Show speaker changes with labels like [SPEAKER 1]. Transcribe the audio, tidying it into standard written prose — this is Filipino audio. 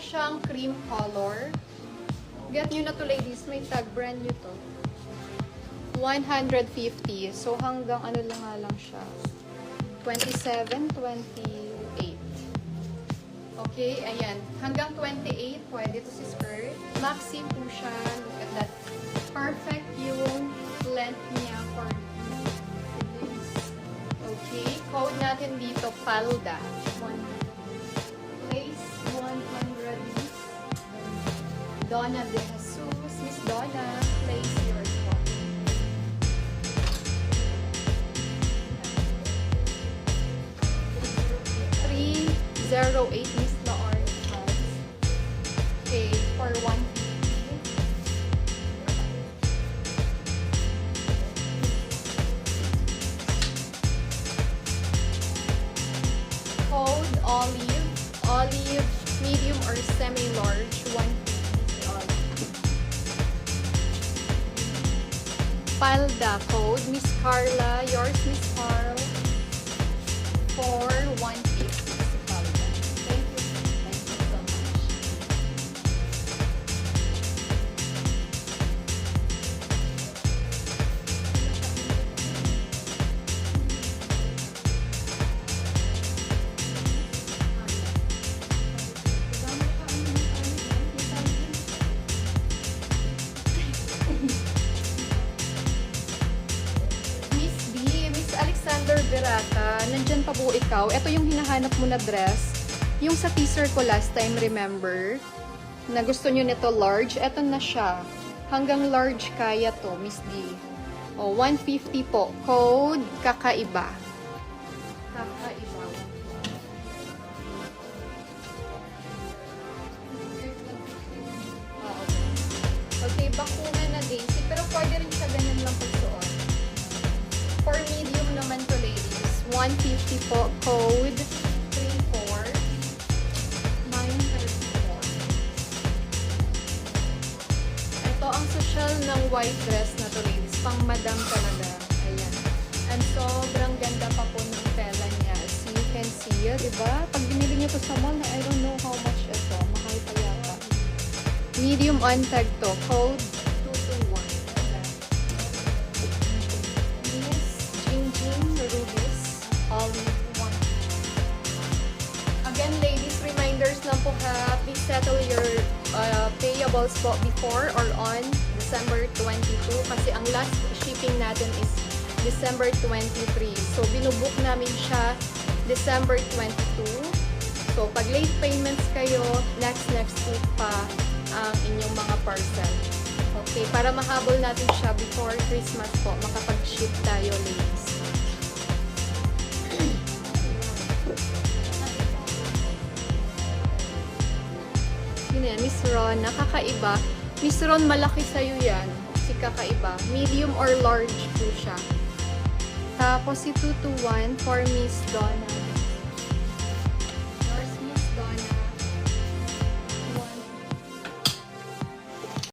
[SPEAKER 1] siyang cream color. Get nyo na to ladies, may tag, brand new to. 150. So hanggang ano lang nga lang siya. 27, 28. Okay, ayan. Hanggang 28, pwede to si skirt. Maxi po siya. Look at that. Perfect yung length niya for this. Okay, code natin dito, palda. Place 100. Donna De Jesus. Miss Donna, place your code. 308 Miss Laorne has. Okay, for 150. Code olive, medium or semi-large, 150 olive. Palda code, Miss Carla, yours Miss Carl, for 150 si Palda. Thank you so much. Miss B, Miss Alexander Berata, nandyan pa po ikaw. Ito yung hinahanap mo na dress. Yung sa teaser ko last time, remember? Na gusto nyo nito large. Ito na siya. Hanggang large kaya to, Miss D. O, 150 po. Code, kakaiba. Kakaiba. Okay, bakunan na Daisy. Pero pwede rin siya ganyan lang pagsuot. For medium naman to ladies. 150 po. Code 34934. Ito ang social ng white dress na to ladies. Pang madam talaga. Ayan. And sobrang ganda pa po ng tela niya. As you can see, diba? Pag binili niyo to sa mall, na I don't know how much ito. Mahal pa yata. Medium untag to. Code 221. Miss Jingjing Rubis. Olive 1. Again, ladies, reminders lang po ha. Please settle your payables po before or on December 22. Kasi ang last shipping natin is December 23. So, binubook namin siya December 22. So, pag late payments kayo, next week pa ang inyong mga parcel. Okay, para mahabol natin siya before Christmas po, makapag-ship tayo, ladies. Yun yan, Miss Ron, nakakaiba. Miss Ron, malaki sa'yo yan. Si kakaiba. Medium or large po siya. Tapos si 221 for Miss Donna.